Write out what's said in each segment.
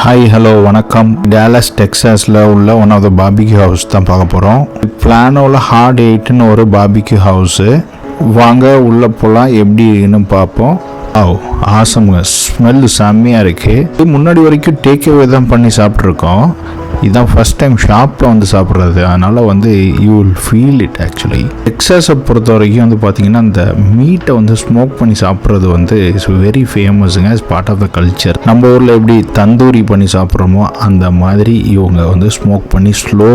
Hi hello வணக்கம். Dallas டெக்சாஸில் உள்ள one of the barbecue house தான் பார்க்க போகிறோம். பிளானோவில் ஹார்ட் 8ன்னு ஒரு பார்பிக்யூ ஹவுஸு. வாங்க உள்ளே போகலாம், எப்படி இருக்குன்னு பார்ப்போம். ஆசமுங்க, ஸ்மெல்லு செம்மையாக இருக்குது. முன்னாடி வரைக்கும் டேக்அவே தான் பண்ணி சாப்பிட்ருக்கோம். இதுதான் ஃபஸ்ட் டைம் ஷாப்பில் வந்து சாப்பிட்றது. அதனால் வந்து you will feel it. Actually டெக்சாஸை பொறுத்த வரைக்கும் வந்து பார்த்திங்கன்னா இந்த மீட்டை வந்து ஸ்மோக் பண்ணி சாப்பிட்றது வந்து இட்ஸ் வெரி ஃபேமஸுங்க. It's part of the culture. நம்ம ஊரில் எப்படி தந்தூரி பண்ணி சாப்பிட்றோமோ அந்த மாதிரி இவங்க வந்து ஸ்மோக் பண்ணி ஸ்லோ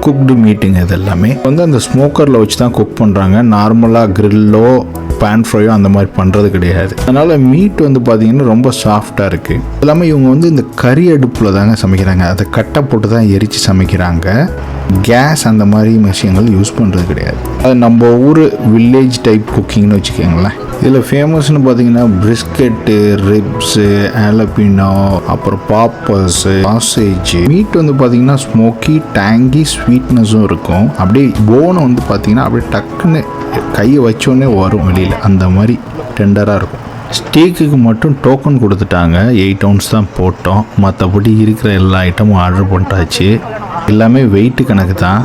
குக்டு மீட்டுங்க. இது எல்லாமே வந்து அந்த ஸ்மோக்கரில் வச்சு தான் குக் பண்ணுறாங்க. நார்மலாக கிரில்லோ பேன் ஃப்ரையோ அந்த மாதிரி பண்ணுறது கிடையாது. அதனால் மீட் வந்து பார்த்திங்கன்னா ரொம்ப சாஃப்டாக இருக்குது. எல்லாமே இவங்க வந்து இந்த கறி அடுப்பில் தாங்க சமைக்கிறாங்க. அதை கட்டை போட்டு தான் எரித்து சமைக்கிறாங்க. கேஸ் அந்த மாதிரி விஷயங்கள் யூஸ் பண்ணுறது கிடையாது. அது நம்ம ஊர் வில்லேஜ் டைப் குக்கிங்னு வச்சுக்கோங்களேன். இதில் ஃபேமஸ்னு பார்த்தீங்கன்னா பிரிஸ்கெட்டு, ரிப்ஸு, ஆலப்பினோ, அப்புறம் பாப்பர்ஸு, சாசேஜ். மீட் வந்து பார்த்தீங்கன்னா ஸ்மோக்கி, டேங்கி, ஸ்வீட்னஸும் இருக்கும். அப்படியே போனை வந்து பார்த்தீங்கன்னா அப்படியே டக்குன்னு கையை வச்சோடனே வரும் வெளியில், அந்த மாதிரி டெண்டராக இருக்கும். ஸ்டேக்குக்கு மட்டும் டோக்கன் கொடுத்துட்டாங்க. 8 ounce தான் போட்டோம். மற்றபடி இருக்கிற எல்லா ஐட்டமும் ஆர்டர் பண்ணிட்டாச்சு. எல்லாமே வெயிட்டு கணக்கு தான்.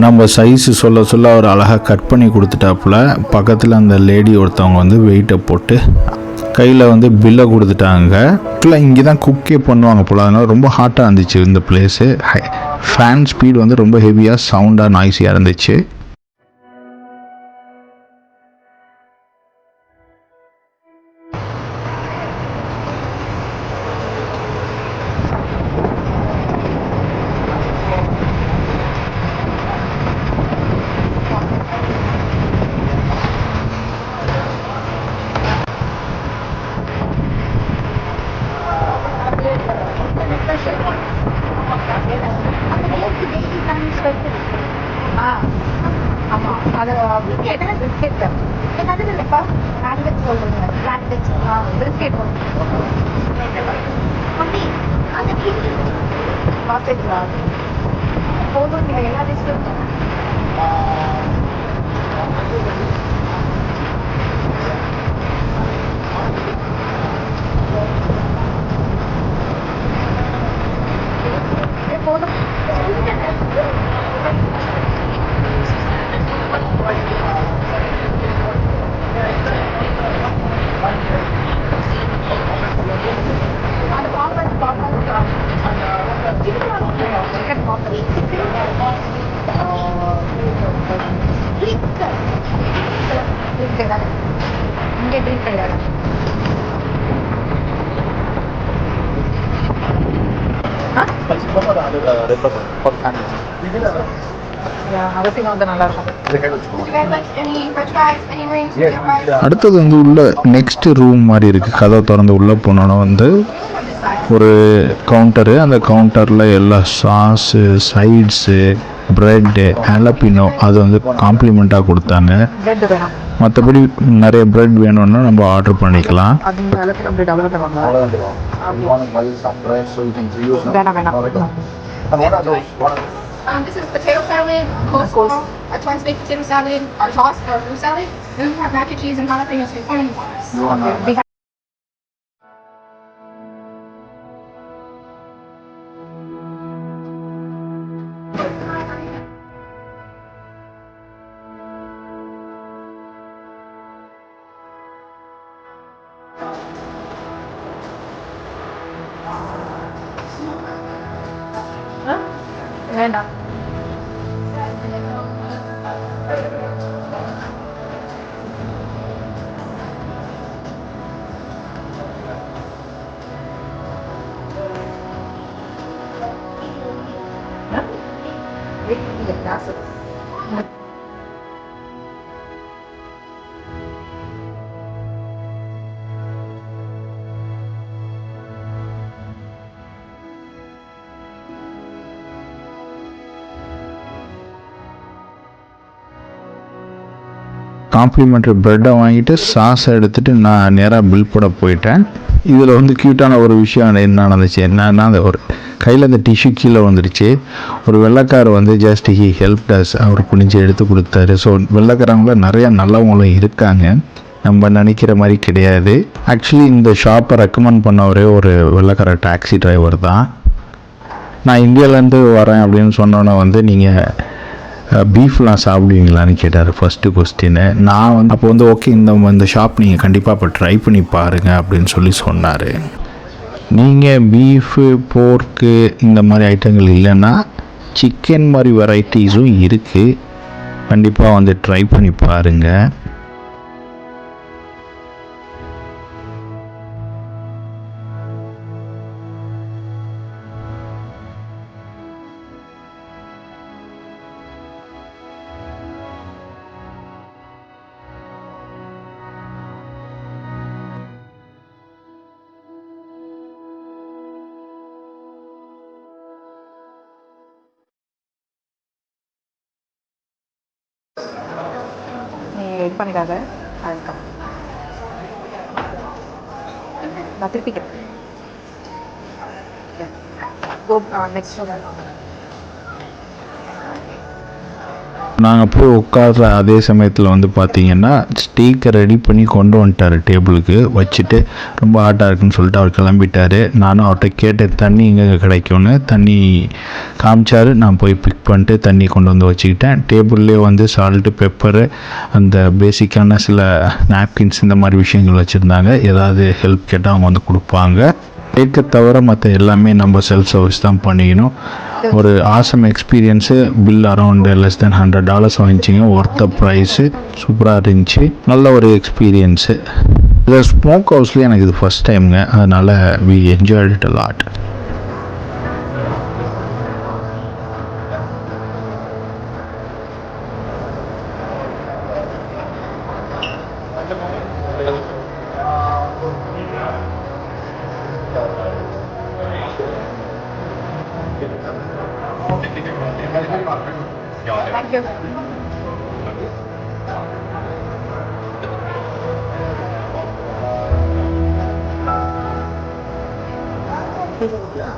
நம்ம சைஸு சொல்ல அவர் அழகாக கட் பண்ணி கொடுத்துட்டாப்புல. பக்கத்தில் அந்த லேடி ஒருத்தவங்க வந்து வெயிட்டை போட்டு கையில் வந்து பில்லை கொடுத்துட்டாங்க. இல்லை இங்கே தான் குக்கே பண்ணுவாங்க போல். அதனால் ரொம்ப ஹாட்டாக இருந்துச்சு இந்த பிளேஸு. ஃபேன் ஸ்பீட் வந்து ரொம்ப ஹெவியாக சவுண்டாக நாய்ஸியாக இருந்துச்சு. அடுத்தது வந்து உள்ள நெக்ஸ்ட் ரூம் மாதிரி இருக்குது. கதவை திறந்து உள்ளே போனோன்னா வந்து ஒரு கவுண்டரு. அந்த கவுண்டரில் எல்லா சாஸு, சைட்ஸு, ப்ரெட்டு, ஆலப்பினோ அது வந்து காம்ப்ளிமெண்ட்டாக கொடுத்தாங்க. மற்றபடி நிறைய ப்ரெட் வேணும்னா நம்ம ஆர்டர் பண்ணிக்கலாம். This is potato salad, coleslaw, a twin baked potato salad, our tossed fruit salad. We have mac and cheese and jalapenos for $20. வேண்டாம். காம்ப்ளிமெண்ட்ரி ப்ரெட்டை வாங்கிட்டு சாஸை எடுத்துகிட்டு நான் நேராக பில் போட போயிட்டேன். இதில் வந்து க்யூட்டான ஒரு விஷயம் என்ன நடந்துச்சு என்னன்னா, அந்த ஒரு கையில் அந்த டிஷ்யூ கீழே வந்துடுச்சு. ஒரு வெள்ளைக்கார் வந்து ஜஸ்ட் ஹி ஹெல்ப் அஸ், அவர் குனிஞ்சு எடுத்து கொடுத்தாரு. ஸோ வெள்ளைக்காரங்கள நிறையா நல்லவங்களும் இருக்காங்க. நம்ம நினைக்கிற மாதிரி கிடையாது. ஆக்சுவலி இந்த ஷாப்பை ரெக்கமெண்ட் பண்ணவரே ஒரு வெள்ளைக்கார டாக்ஸி டிரைவர் தான். நான் இந்தியாவிலேருந்து வரேன் அப்படின்னு சொன்னோன்னே வந்து நீங்கள் பீஃப்லாம் சாப்பிடுவீங்களான்னு கேட்டார் ஃபஸ்ட்டு கொஸ்டின்னு. நான் வந்து அப்போ வந்து ஓகே இந்த ஷாப் நீங்கள் கண்டிப்பாக இப்போ ட்ரை பண்ணி பாருங்கள் அப்படின்னு சொல்லி சொன்னார். நீங்கள் பீஃபு போர்க்கு இந்த மாதிரி ஐட்டங்கள் இல்லைன்னா சிக்கன் மாதிரி வெரைட்டிஸும் இருக்குது, கண்டிப்பாக வந்து ட்ரை பண்ணி பாருங்கள். நீ இது பண்ணிக்காத, அதுதான் நான் திருப்பிக்கிறேன். நெக்ஸ்ட் நாங்கள் போய் உட்கார்ற அதே சமயத்தில் வந்து பார்த்திங்கன்னா ஸ்டீக்கை ரெடி பண்ணி கொண்டு வந்துட்டார் டேபிளுக்கு வச்சுட்டு. ரொம்ப ஹாட்டாக இருக்குன்னு சொல்லிட்டு அவர் கிளம்பிட்டார். நானும் அவர்கிட்ட கேட்டேன் தண்ணி எங்கே கிடைக்கும்னு. தண்ணி காமிச்சார். நான் போய் பிக் பண்ணிட்டு தண்ணி கொண்டு வந்து வச்சுக்கிட்டேன். டேபிள்லேயே வந்து சால்ட்டு, பெப்பரு, அந்த பேசிக்கான சில நாப்கின்ஸ் இந்த மாதிரி விஷயங்கள் வச்சுருந்தாங்க. ஏதாவது ஹெல்ப் கேட்டால் அவங்க வந்து கொடுப்பாங்க. கேட்க தவிர மற்ற எல்லாமே நம்ம செல்ஃப் சர்வீஸ் தான் பண்ணிக்கணும். ஒரு awesome experience. Bill around less than $100 வாங்கிச்சிங்க. ஒர்த்த ப்ரைஸு, சூப்பராக இருந்துச்சு. நல்ல ஒரு எக்ஸ்பீரியன்ஸு. இது ஸ்மோக் ஹவுஸ்லேயே எனக்கு இது ஃபஸ்ட் டைமுங்க, அதனால் we enjoyed it a lot. Thank you. Yeah.